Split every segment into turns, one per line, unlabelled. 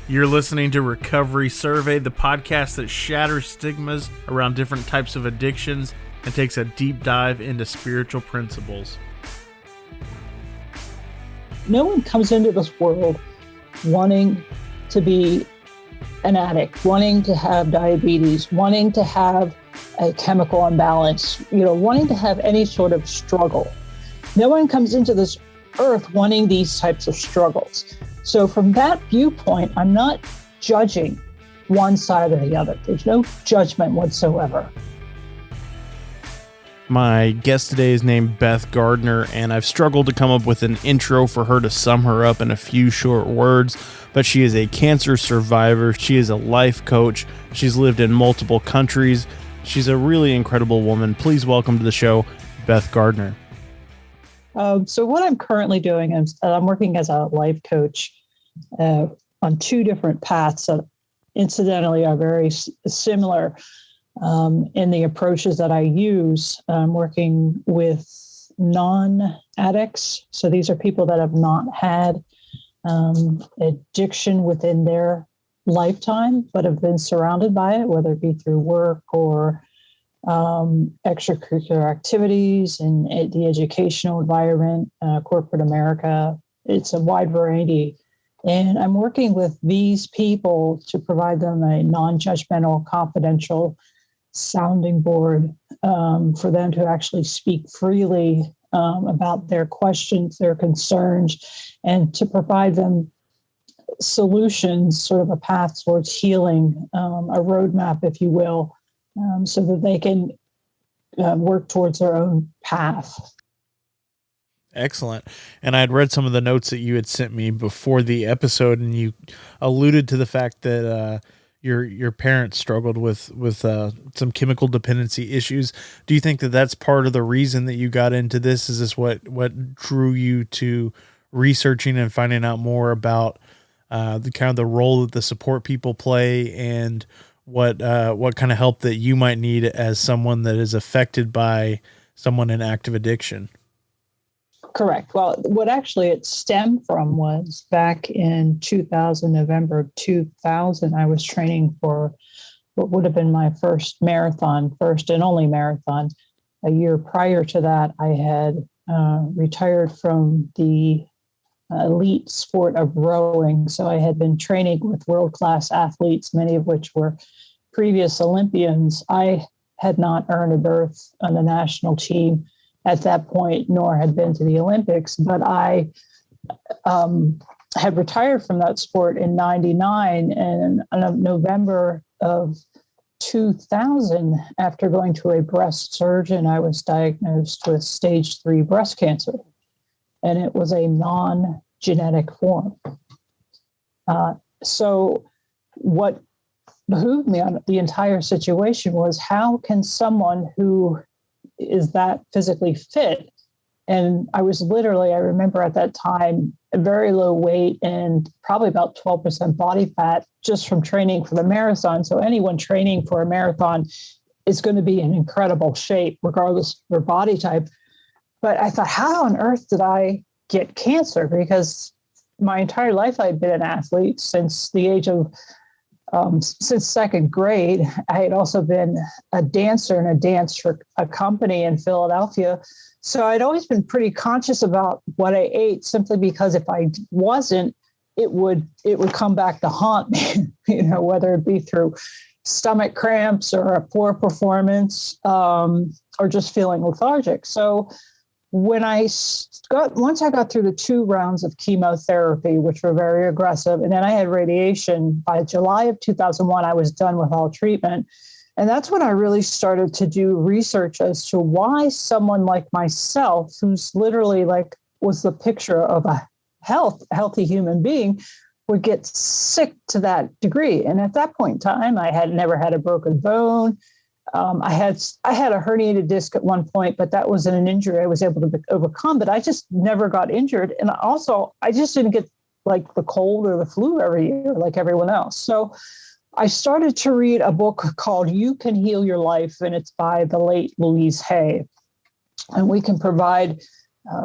You're listening to Recovery Survey, the podcast that shatters stigmas around different types of addictions and takes a deep dive into spiritual principles.
No one comes into this world wanting to be an addict, wanting to have diabetes, wanting to have a chemical imbalance, wanting to have any sort of struggle. No one comes into this earth wanting these types of struggles. So from that viewpoint, I'm not judging one side or the other. There's no judgment whatsoever.
My guest today is named Beth Gardner, and I've struggled to come up with an intro for her to sum her up in a few short words, but she is a cancer survivor. She is a life coach. She's lived in multiple countries. She's a really incredible woman. Please welcome to the show, Beth Gardner.
So what I'm currently doing is I'm working as a life coach on two different paths that incidentally are very similar in the approaches that I use. I'm working with non-addicts. So these are people that have not had addiction within their lifetime, but have been surrounded by it, whether it be through work or extracurricular activities in the educational environment, corporate America. It's a wide variety. And I'm working with these people to provide them a non-judgmental, confidential sounding board for them to actually speak freely about their questions, their concerns, and to provide them solutions, sort of a path towards healing, a roadmap, if you will, so that they can work towards their own path.
Excellent. And I had read some of the notes that you had sent me before the episode, and you alluded to the fact that your parents struggled with some chemical dependency issues. Do you think that that's part of the reason that you got into this? Is this what drew you to researching and finding out more about the kind of the role that the support people play, and what kind of help that you might need as someone that is affected by someone in active addiction?
Correct. Well, what actually it stemmed from was back in 2000, November of 2000, I was training for what would have been my first and only marathon. A year prior to that, I had retired from the elite sport of rowing. So I had been training with world-class athletes, many of which were previous Olympians. I had not earned a berth on the national team at that point, nor had been to the Olympics, but I had retired from that sport in 99, and in November of 2000, after going to a breast surgeon, I was diagnosed with stage 3 breast cancer, and it was a non-genetic form. So what behooved me on the entire situation was, how can someone who is that physically fit? And I was literally, I remember at that time, a very low weight and probably about 12% body fat just from training for the marathon. So anyone training for a marathon is going to be in incredible shape, regardless of their body type. But I thought, how on earth did I get cancer? Because my entire life I'd been an athlete since the age of since second grade. I had also been a dancer, and a dance for a company in Philadelphia. So I'd always been pretty conscious about what I ate, simply because if I wasn't, it would come back to haunt me, whether it be through stomach cramps or a poor performance, or just feeling lethargic. So when once I got through the 2 rounds of chemotherapy, which were very aggressive, and then I had radiation, by July of 2001, I was done with all treatment. And that's when I really started to do research as to why someone like myself, who's literally was the picture of a healthy human being, would get sick to that degree. And at that point in time, I had never had a broken bone. I had a herniated disc at one point, but that wasn't an injury I was able to overcome. But I just never got injured. And also, I just didn't get the cold or the flu every year like everyone else. So I started to read a book called You Can Heal Your Life, and it's by the late Louise Hay. And we can provide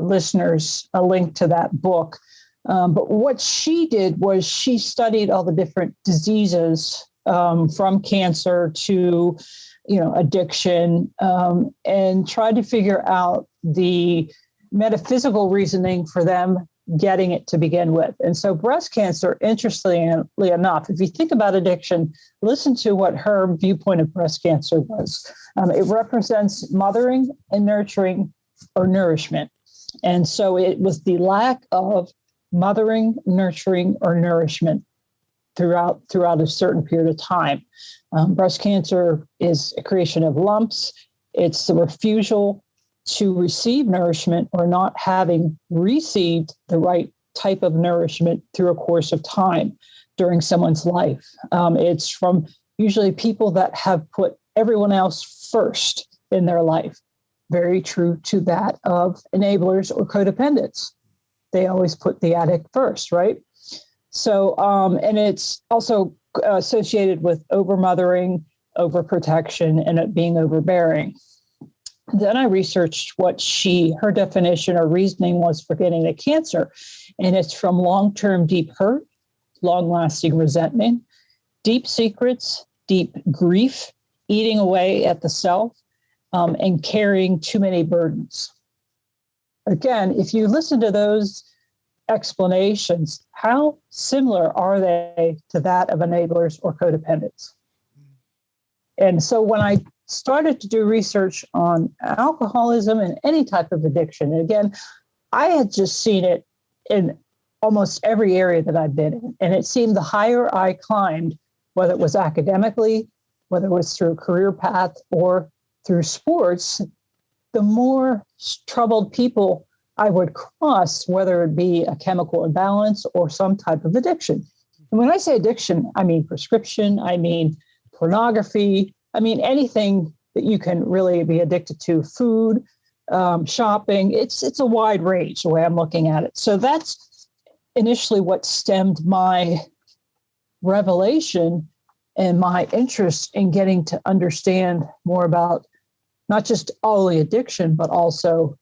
listeners a link to that book. But what she did was she studied all the different diseases, from cancer to, addiction, and tried to figure out the metaphysical reasoning for them getting it to begin with. And so breast cancer, interestingly enough, if you think about addiction, listen to what her viewpoint of breast cancer was. It represents mothering and nurturing or nourishment. And so it was the lack of mothering, nurturing, or nourishment throughout a certain period of time. Breast cancer is a creation of lumps. It's the refusal to receive nourishment or not having received the right type of nourishment through a course of time during someone's life. It's from usually people that have put everyone else first in their life. Very true to that of enablers or codependents. They always put the addict first, right? So, and it's also associated with overmothering, overprotection, and it being overbearing. Then I researched what her definition or reasoning was for getting the cancer. And it's from long-term deep hurt, long-lasting resentment, deep secrets, deep grief, eating away at the self, and carrying too many burdens. Again, if you listen to those explanations, how similar are they to that of enablers or codependents? And so when I started to do research on alcoholism and any type of addiction, and again, I had just seen it in almost every area that I've been in. And it seemed the higher I climbed, whether it was academically, whether it was through a career path or through sports, the more troubled people I would cross, whether it be a chemical imbalance or some type of addiction. And when I say addiction, I mean prescription, I mean pornography, I mean anything that you can really be addicted to, food, shopping. It's a wide range the way I'm looking at it. So that's initially what stemmed my revelation and my interest in getting to understand more about not just all the addiction, but also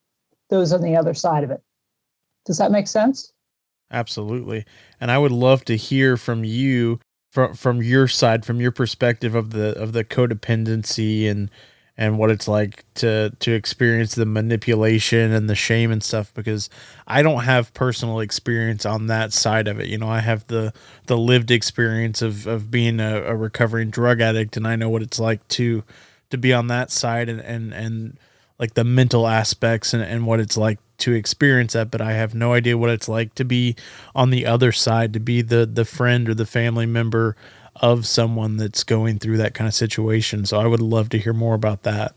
those on the other side of it. Does that make sense?
Absolutely. And I would love to hear from you, from your side, from your perspective of the codependency and what it's like to experience the manipulation and the shame and stuff, because I don't have personal experience on that side of it. I have the lived experience of being a recovering drug addict, and I know what it's like to be on that side and like the mental aspects and what it's like to experience that, but I have no idea what it's like to be on the other side, to be the friend or the family member of someone that's going through that kind of situation. So I would love to hear more about that.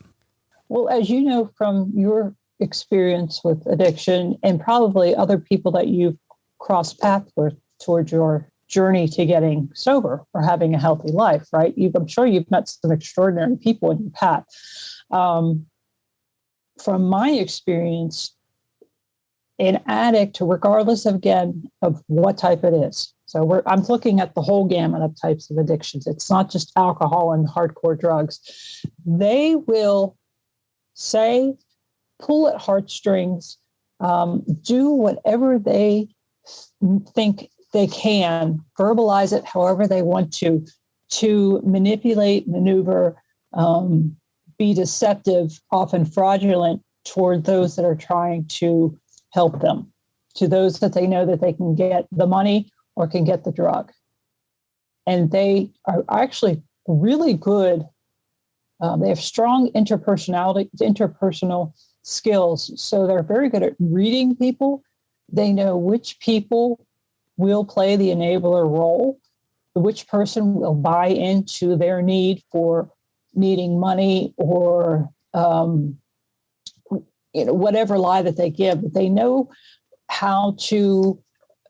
Well, as you know from your experience with addiction and probably other people that you've crossed paths with towards your journey to getting sober or having a healthy life, right? I'm sure you've met some extraordinary people in your path. From my experience, an addict, regardless of what type it is. So I'm looking at the whole gamut of types of addictions. It's not just alcohol and hardcore drugs. They will pull at heartstrings, do whatever they think they can, verbalize it however they want to manipulate, maneuver, be deceptive, often fraudulent toward those that are trying to help them, to those that they know that they can get the money or can get the drug. And they are actually really good. They have strong interpersonal skills. So they're very good at reading people. They know which people will play the enabler role, which person will buy into their need for needing money or whatever lie that they give. But they know how to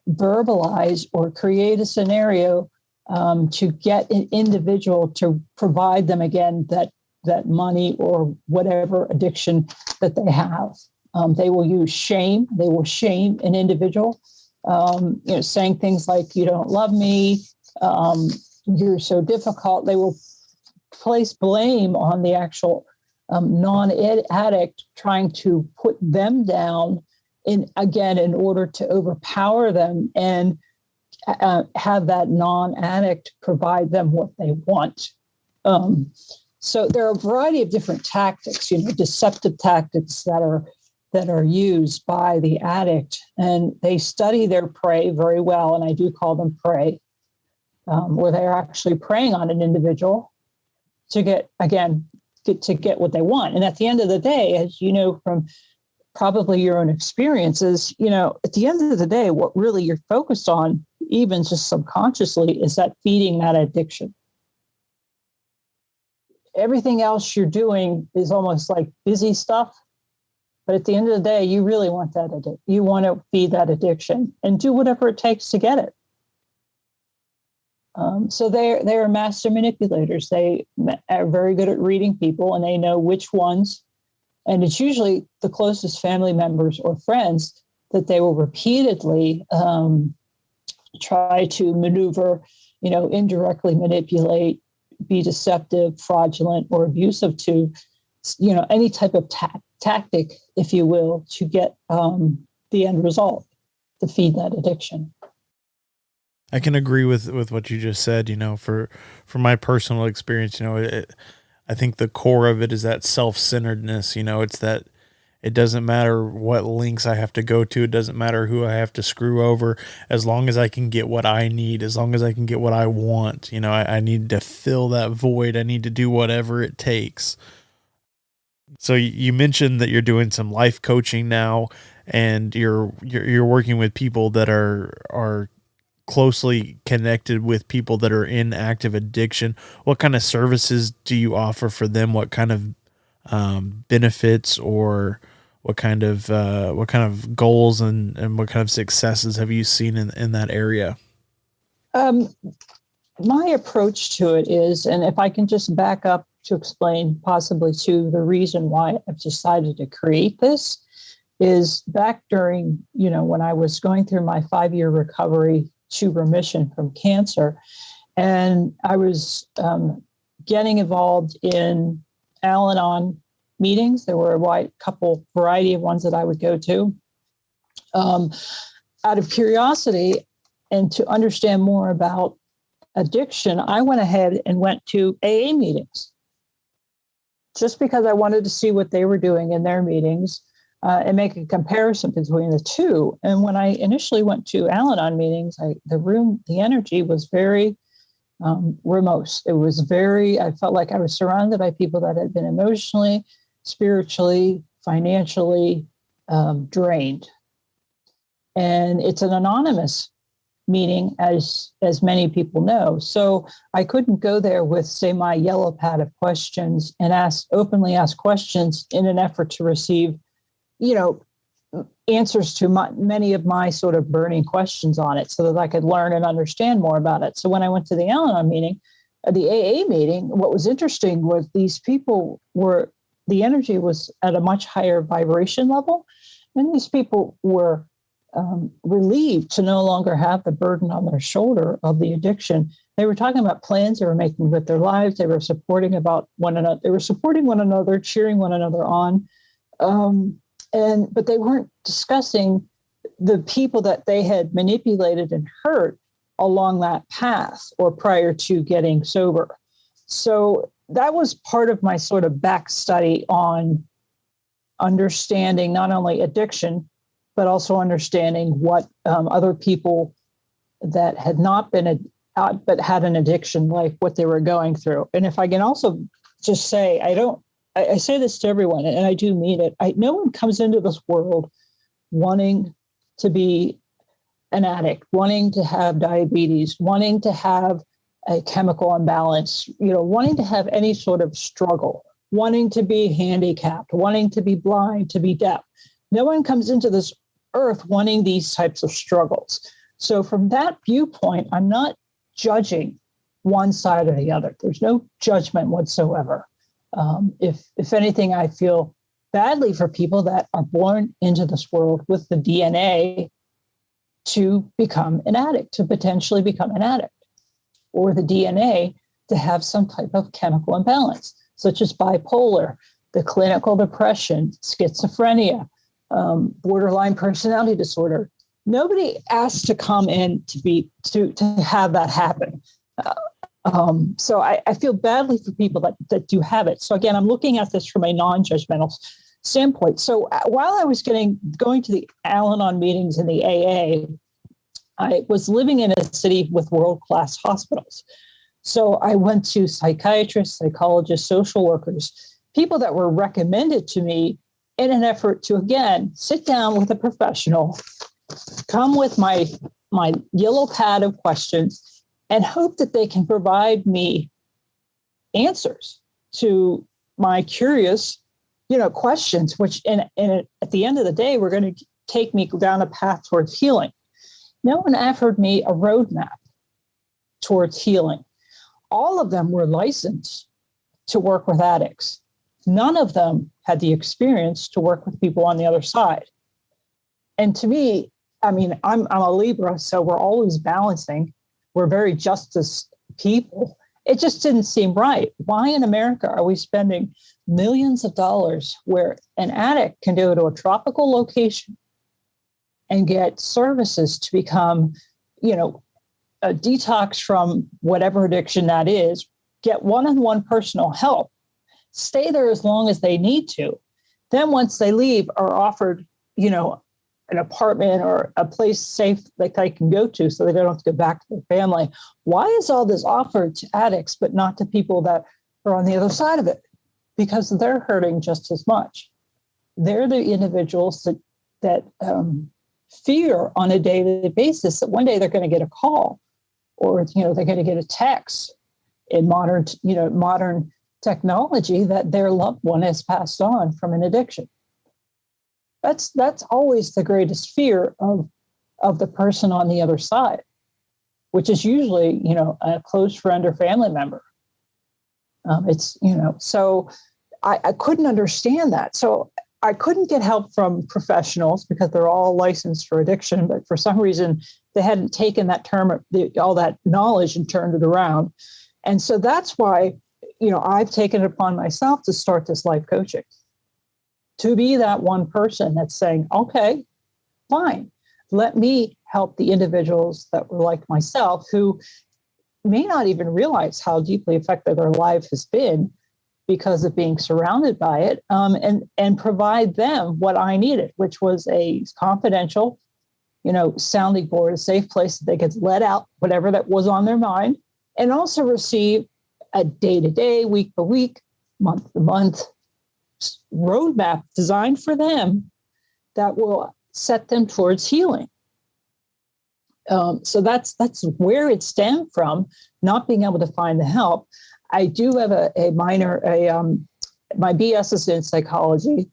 verbalize or create a scenario to get an individual to provide them again that money or whatever addiction that they have. They will use shame. They will shame an individual, saying things like, "You don't love me. You're so difficult." They will place blame on the actual non-addict, trying to put them down in order to overpower them and have that non-addict provide them what they want. So there are a variety of different tactics, deceptive tactics that are used by the addict, and they study their prey very well. And I do call them prey, where they're actually preying on an individual to get what they want. And at the end of the day, as you know from probably your own experiences, at the end of the day, what really you're focused on, even just subconsciously, is that feeding that addiction. Everything else you're doing is almost like busy stuff. But at the end of the day, you really want that. You want to feed that addiction and do whatever it takes to get it. So they are master manipulators. They are very good at reading people, and they know which ones. And it's usually the closest family members or friends that they will repeatedly try to maneuver, indirectly manipulate, be deceptive, fraudulent, or abusive to, any type of tactic, if you will, to get the end result, to feed that addiction.
I can agree with what you just said. For my personal experience, I think the core of it is that self-centeredness. It's that it doesn't matter what links I have to go to. It doesn't matter who I have to screw over, as long as I can get what I need, as long as I can get what I want. I need to fill that void. I need to do whatever it takes. So you mentioned that you're doing some life coaching now, and you're working with people that are closely connected with people that are in active addiction. What kind of services do you offer for them? What kind of benefits, or what kind of goals and what kind of successes have you seen in that area?
My approach to it is, and if I can just back up to explain possibly to the reason why I've decided to create this, is back during, when I was going through my 5-year recovery to remission from cancer, and I was getting involved in Al-Anon meetings. There were a variety of ones that I would go to out of curiosity and to understand more about addiction. I went ahead and went to AA meetings just because I wanted to see what they were doing in their meetings and make a comparison between the two. And when I initially went to Al-Anon meetings, the energy was very remote. It was I felt like I was surrounded by people that had been emotionally, spiritually, financially drained. And it's an anonymous meeting, as many people know. So I couldn't go there with, say, my yellow pad of questions and openly ask questions in an effort to receive, answers to many of my sort of burning questions on it, so that I could learn and understand more about it. So when I went to the Al-Anon meeting, the AA meeting, what was interesting was these people the energy was at a much higher vibration level, and these people were relieved to no longer have the burden on their shoulder of the addiction. They were talking about plans they were making with their lives. They were supporting one another. They were supporting one another, cheering one another on. But they weren't discussing the people that they had manipulated and hurt along that path or prior to getting sober. So that was part of my sort of back study on understanding not only addiction, but also understanding what other people that had not been but had an addiction, like what they were going through. And if I can also just say, I say this to everyone, and I do mean it. No one comes into this world wanting to be an addict, wanting to have diabetes, wanting to have a chemical imbalance, wanting to have any sort of struggle, wanting to be handicapped, wanting to be blind, to be deaf. No one comes into this earth wanting these types of struggles. So from that viewpoint, I'm not judging one side or the other. There's no judgment whatsoever. If anything, I feel badly for people that are born into this world with the DNA to become an addict, to potentially become an addict, or the DNA to have some type of chemical imbalance, such as bipolar, the clinical depression, schizophrenia, borderline personality disorder. Nobody asked to come in to have that happen. So I feel badly for people that do have it. So again, I'm looking at this from a non-judgmental standpoint. So while I was going to the Al-Anon meetings in the AA, I was living in a city with world-class hospitals. So I went to psychiatrists, psychologists, social workers, people that were recommended to me in an effort to, again, sit down with a professional, come with my yellow pad of questions, and hope that they can provide me answers to my curious, questions, which at the end of the day, were going to take me down a path towards healing. No one offered me a roadmap towards healing. All of them were licensed to work with addicts. None of them had the experience to work with people on the other side. And to me, I'm a Libra, so we're always balancing. We're very justice people. It just didn't seem right. Why in America are we spending millions of dollars where an addict can go to a tropical location and get services to become, a detox from whatever addiction that is, get one-on-one personal help, stay there as long as they need to. Then once they leave, are offered, an apartment or a place safe that they can go to so they don't have to go back to their family. Why is all this offered to addicts, but not to people that are on the other side of it? Because they're hurting just as much. They're the individuals that fear on a daily basis that one day they're going to get a call or, they're going to get a text in modern technology that their loved one has passed on from an addiction. That's always the greatest fear of the person on the other side, which is usually, a close friend or family member. So I couldn't understand that. So I couldn't get help from professionals because they're all licensed for addiction, but for some reason they hadn't taken that term, all that knowledge and turned it around. And so that's why, I've taken it upon myself to start this life coaching, to be that one person that's saying, okay, fine, let me help the individuals that were like myself who may not even realize how deeply affected their life has been because of being surrounded by it, and provide them what I needed, which was a confidential, sounding board, a safe place that they could let out whatever that was on their mind, and also receive a day-to-day, week-to-week, month-to-month roadmap designed for them that will set them towards healing. So that's where it stemmed from, not being able to find the help. I do have my B.S. is in psychology.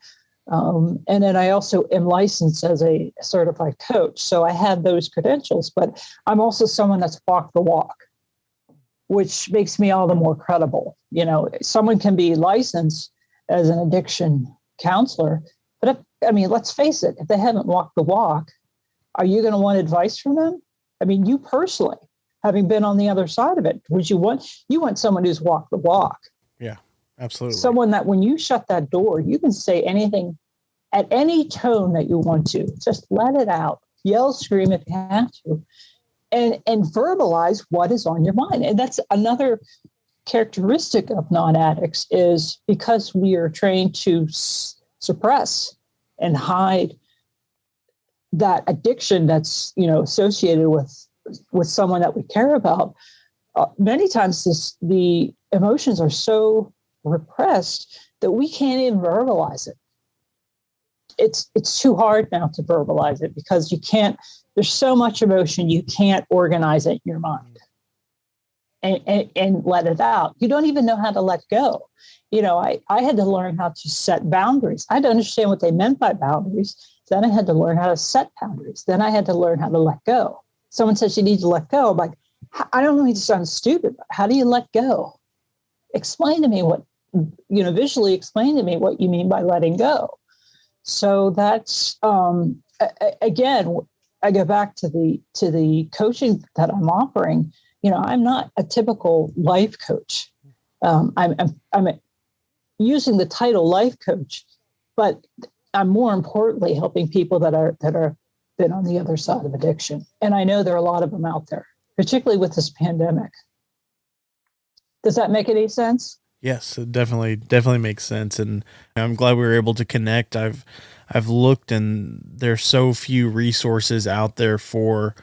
And then I also am licensed as a certified coach. So I have those credentials, but I'm also someone that's walked the walk, which makes me all the more credible. Someone can be licensed as an addiction counselor, but let's face it, if they haven't walked the walk, are you going to want advice from them? You personally, having been on the other side of it, you want someone who's walked the walk.
Yeah, absolutely. Someone
that when you shut that door, you can say anything at any tone that you want to, just let it out, yell, scream if you have to, and verbalize what is on your mind. And that's another characteristic of non-addicts, is because we are trained to suppress and hide that addiction that's associated with someone that we care about. Many times the emotions are so repressed that we can't even verbalize it. It's too hard now to verbalize it because you can't. There's so much emotion, you can't organize it in your mind and let it out. You don't even know how to let go. I had to learn how to set boundaries. I had to understand what they meant by boundaries. Then I had to learn how to set boundaries. Then I had to learn how to let go. Someone says you need to let go. I'm like, I don't mean to sound stupid, but how do you let go? Explain to me visually explain to me what you mean by letting go. So that's, again, I go back to the coaching that I'm offering. I'm not a typical life coach. I'm using the title life coach, but I'm more importantly helping people that are been on the other side of addiction. And I know there are a lot of them out there, particularly with this pandemic. Does that make any sense?
Yes, it definitely makes sense, and I'm glad we were able to connect. I've looked, and there's so few resources out there for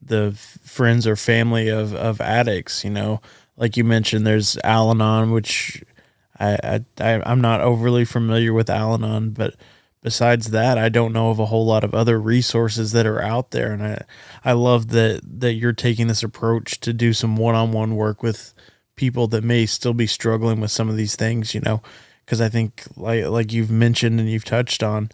the friends or family of addicts. Like you mentioned, there's Al-Anon, which I'm not overly familiar with Al-Anon, but besides that, I don't know of a whole lot of other resources that are out there. And I love that you're taking this approach to do some one-on-one work with people that may still be struggling with some of these things, because I think like you've mentioned and you've touched on,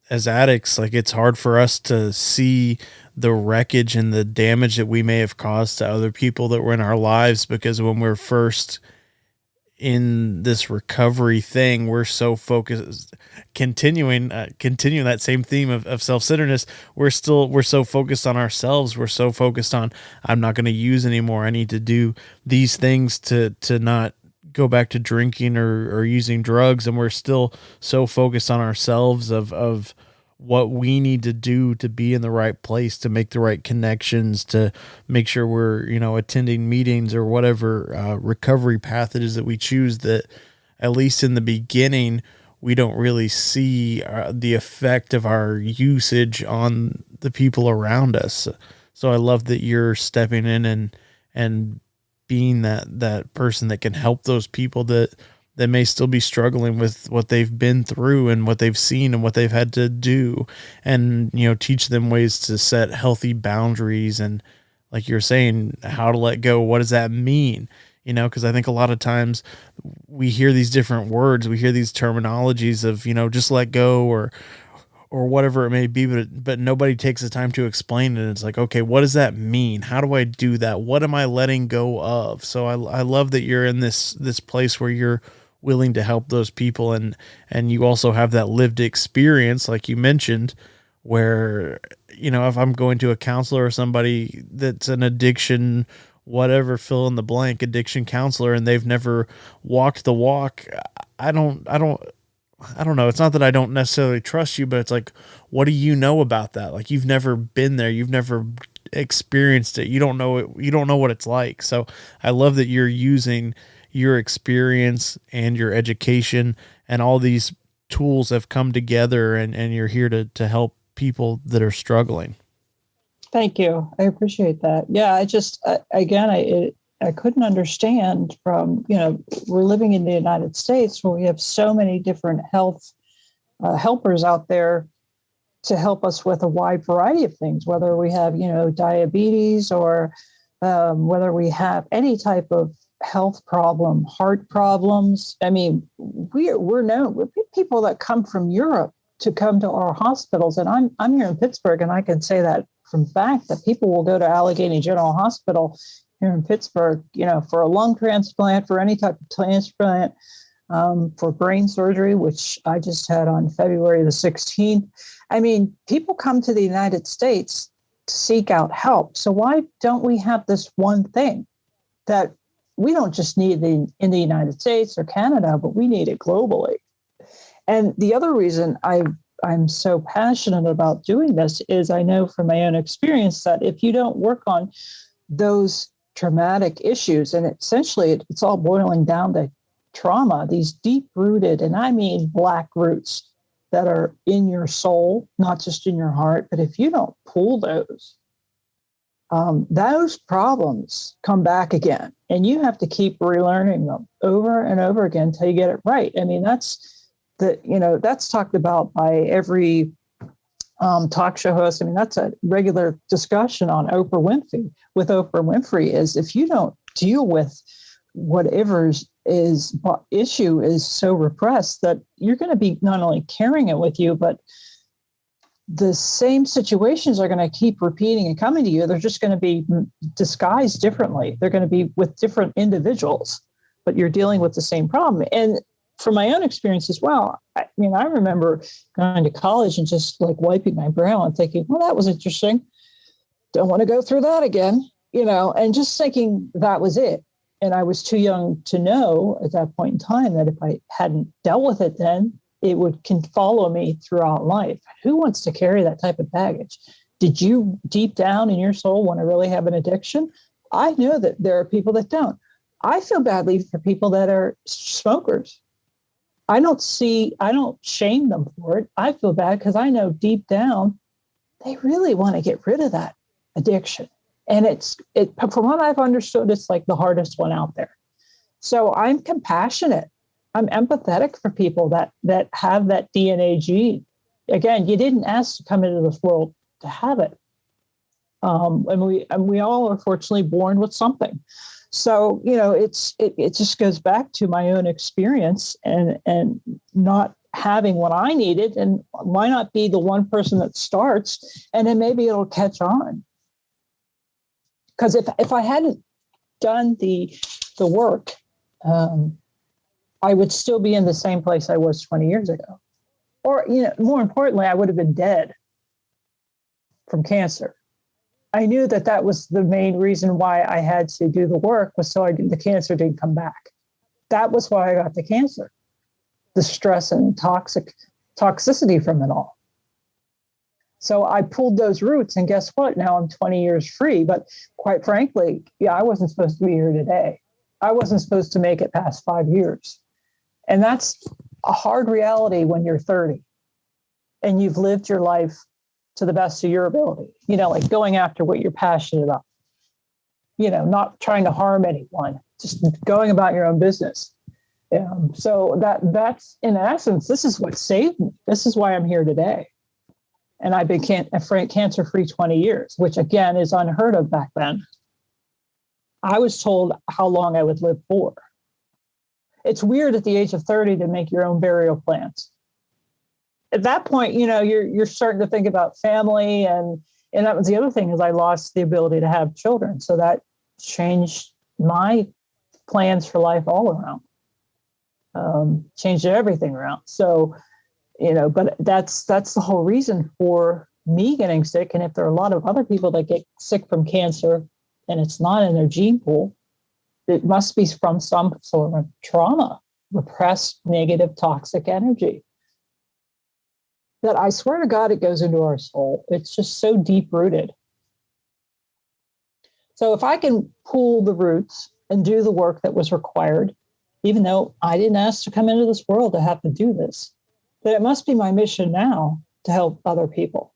as addicts, like it's hard for us to see the wreckage and the damage that we may have caused to other people that were in our lives, because when we're first in this recovery thing, we're so focused, continuing that same theme of self-centeredness. We're so focused on ourselves. We're so focused on, I'm not going to use anymore. I need to do these things to not go back to drinking or using drugs. And we're still so focused on ourselves of what we need to do to be in the right place, to make the right connections, to make sure we're, attending meetings or whatever recovery path it is that we choose, that at least in the beginning, we don't really see the effect of our usage on the people around us. So I love that you're stepping in and being that person that can help those people that may still be struggling with what they've been through and what they've seen and what they've had to do, and, teach them ways to set healthy boundaries. And like you're saying, how to let go. What does that mean? Because I think a lot of times we hear these different words, we hear these terminologies of, just let go or whatever it may be, but nobody takes the time to explain it. It's like, okay, what does that mean? How do I do that? What am I letting go of? So I love that you're in this place where you're willing to help those people, and you also have that lived experience, like you mentioned, where, if I'm going to a counselor or somebody that's an addiction, whatever, fill in the blank, addiction counselor, and they've never walked the walk, I don't know. It's not that I don't necessarily trust you, but it's like, what do you know about that? Like, you've never been there. You've never experienced it. You don't know it. You don't know what it's like. So I love that you're using your experience and your education, and all these tools have come together, and you're here to help people that are struggling.
Thank you. I appreciate that. Yeah, I couldn't understand from, we're living in the United States where we have so many different health helpers out there to help us with a wide variety of things, whether we have, diabetes or whether we have any type of health problem, heart problems. I mean, we're known, we're people that come from Europe to come to our hospitals. And I'm here in Pittsburgh, and I can say that from fact that people will go to Allegheny General Hospital here in Pittsburgh, for a lung transplant, for any type of transplant, for brain surgery, which I just had on February the 16th. I mean, people come to the United States to seek out help. So why don't we have this one thing that we don't just need in the United States or Canada, but we need it globally? And the other reason I'm so passionate about doing this is I know from my own experience that if you don't work on those traumatic issues, and essentially it's all boiling down to trauma, these deep-rooted, and I mean black roots that are in your soul, not just in your heart, but if you don't pull those problems come back again, and you have to keep relearning them over and over again until you get it right. I mean, that's talked about by every talk show host. I mean, that's a regular discussion on Oprah Winfrey. With Oprah Winfrey is, if you don't deal with whatever issue is so repressed, that you're going to be not only carrying it with you, but the same situations are going to keep repeating and coming to you. They're just going to be disguised differently. They're going to be with different individuals, but you're dealing with the same problem. And from my own experience as well, I remember going to college and just like wiping my brow and thinking, well, that was interesting. Don't want to go through that again, and just thinking that was it. And I was too young to know at that point in time that if I hadn't dealt with it then, it can follow me throughout life. Who wants to carry that type of baggage? Did you deep down in your soul want to really have an addiction? I know that there are people that don't. I feel badly for people that are smokers. I don't shame them for it. I feel bad because I know deep down they really want to get rid of that addiction. And from what I've understood, it's like the hardest one out there. So I'm compassionate. I'm empathetic for people that have that DNA gene. Again, you didn't ask to come into this world to have it. And we all are fortunately born with something. So, it just goes back to my own experience and not having what I needed. And why not be the one person that starts, and then maybe it'll catch on. Because if I hadn't done the work, I would still be in the same place I was 20 years ago. Or, more importantly, I would have been dead from cancer. I knew that was the main reason why I had to do the work, was so the cancer didn't come back. That was why I got the cancer, the stress and toxicity from it all. So I pulled those roots, and guess what? Now I'm 20 years free. But quite frankly, I wasn't supposed to be here today. I wasn't supposed to make it past 5 years. And that's a hard reality when you're 30 and you've lived your life to the best of your ability, like going after what you're passionate about, not trying to harm anyone, just going about your own business. So that's in essence, this is what saved me. This is why I'm here today. And I've been cancer-free 20 years, which again is unheard of back then. I was told how long I would live for. It's weird at the age of 30 to make your own burial plans. At that point, you're starting to think about family, and that was the other thing, is I lost the ability to have children. So that changed my plans for life all around, changed everything around. So, but that's the whole reason for me getting sick. And if there are a lot of other people that get sick from cancer and it's not in their gene pool, it must be from some sort of trauma, repressed, negative, toxic energy. That I swear to God, it goes into our soul. It's just so deep rooted. So if I can pull the roots and do the work that was required, even though I didn't ask to come into this world to have to do this, then it must be my mission now to help other people.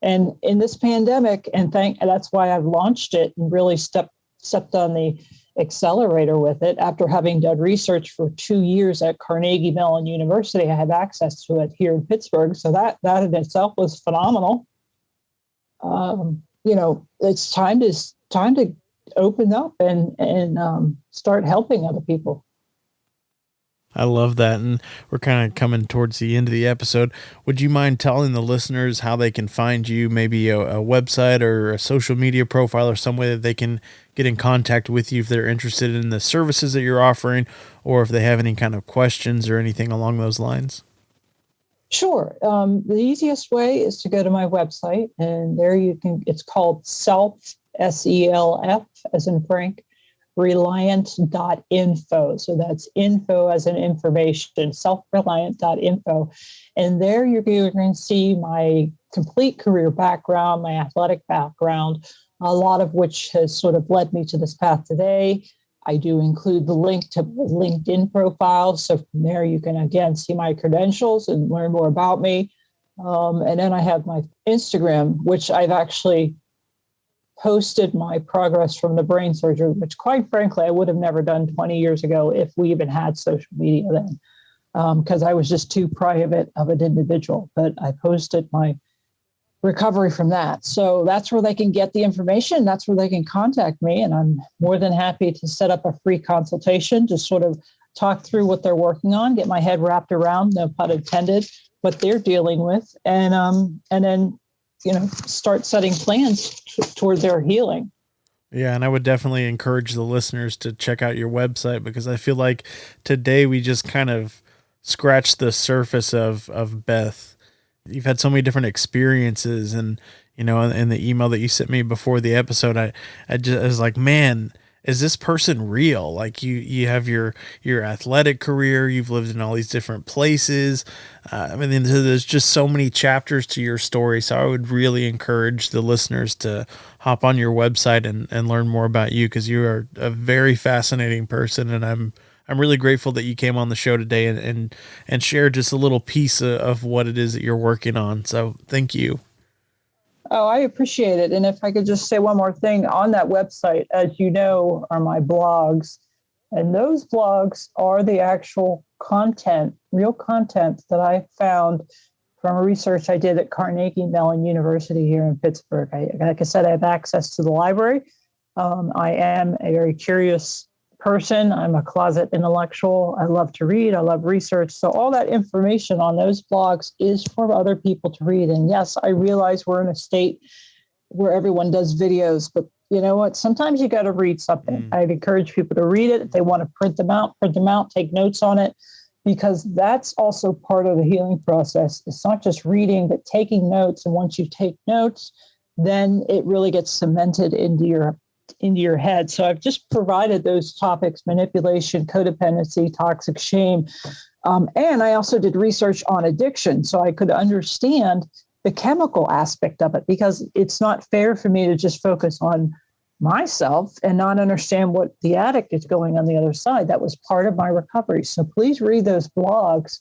And in this pandemic, and that's why I've launched it and really stepped on the accelerator with it. After having done research for 2 years at Carnegie Mellon University, I had access to it here in Pittsburgh. So that in itself was phenomenal. It's time to open up and start helping other people.
I love that. And we're kind of coming towards the end of the episode. Would you mind telling the listeners how they can find you, maybe a website or a social media profile or some way that they can get in contact with you if they're interested in the services that you're offering, or if they have any kind of questions or anything along those lines?
Sure. The easiest way is to go to my website, and there it's called Self, SELF, as in Frank, reliant.info. So that's info as in information, self-reliant.info. And there you're going to see my complete career background, my athletic background, a lot of which has sort of led me to this path today. I do include the link to my LinkedIn profile. So from there, you can, again, see my credentials and learn more about me. And then I have my Instagram, which I've actually posted my progress from the brain surgery, which quite frankly, I would have never done 20 years ago if we even had social media then, because I was just too private of an individual. But I posted my recovery from that. So that's where they can get the information. That's where they can contact me. And I'm more than happy to set up a free consultation to sort of talk through what they're working on, get my head wrapped around, no pun intended, what they're dealing with, and then start setting plans toward their healing.
Yeah, and I would definitely encourage the listeners to check out your website, because I feel like today we just kind of scratched the surface of Beth. You've had so many different experiences, and in the email that you sent me before the episode, I was like, man, is this person real? Like you have your athletic career, you've lived in all these different places. I mean, there's just so many chapters to your story. So I would really encourage the listeners to hop on your website and learn more about you, because you are a very fascinating person. And I'm really grateful that you came on the show today and shared just a little piece of what it is that you're working on. So thank you.
Oh, I appreciate it. And if I could just say one more thing, on that website, as you know, are my blogs. And those blogs are the actual content, real content that I found from research I did at Carnegie Mellon University here in Pittsburgh. Like I said, I have access to the library. I am a very curious person. I'm a closet intellectual. I love to read. I love research. So all that information on those blogs is for other people to read. And yes, I realize we're in a state where everyone does videos, but you know what? Sometimes you got to read something. I'd encourage people to read it. If they want to print them out, take notes on it, because that's also part of the healing process. It's not just reading, but taking notes. And once you take notes, then it really gets cemented into your head. So I've just provided those topics: manipulation, codependency, toxic shame. And I also did research on addiction, so I could understand the chemical aspect of it, because it's not fair for me to just focus on myself and not understand what the addict is going on the other side. That was part of my recovery. So please read those blogs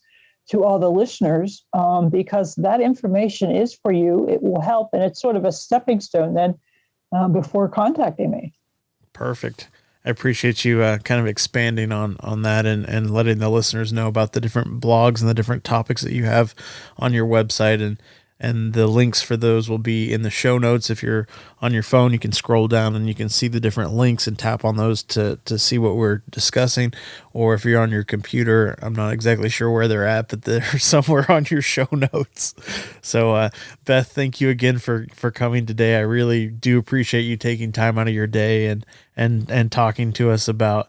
to all the listeners, because that information is for you. It will help. And it's sort of a stepping stone then before contacting me.
Perfect. I appreciate you kind of expanding on that and letting the listeners know about the different blogs and the different topics that you have on your website. And the links for those will be in the show notes. If you're on your phone, you can scroll down and you can see the different links and tap on those to see what we're discussing. Or if you're on your computer, I'm not exactly sure where they're at, but they're somewhere on your show notes. So, Beth, thank you again for coming today. I really do appreciate you taking time out of your day and talking to us about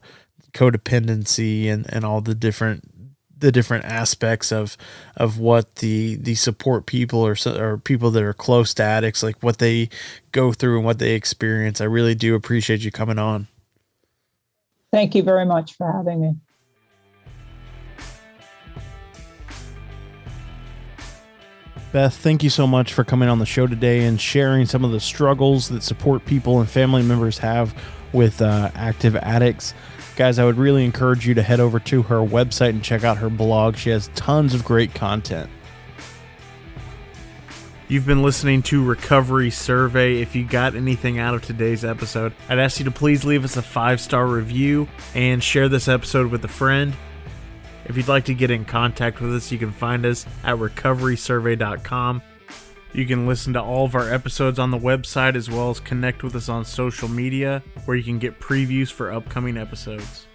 codependency and all the different aspects of what the support people or people that are close to addicts, like what they go through and what they experience. I really do appreciate you coming on.
Thank you very much for having me.
Beth, thank you so much for coming on the show today and sharing some of the struggles that support people and family members have with active addicts. Guys, I would really encourage you to head over to her website and check out her blog. She has tons of great content. You've been listening to Recovery Survey. If you got anything out of today's episode, I'd ask you to please leave us a 5-star review and share this episode with a friend. If you'd like to get in contact with us, you can find us at recoverysurvey.com. You can listen to all of our episodes on the website, as well as connect with us on social media, where you can get previews for upcoming episodes.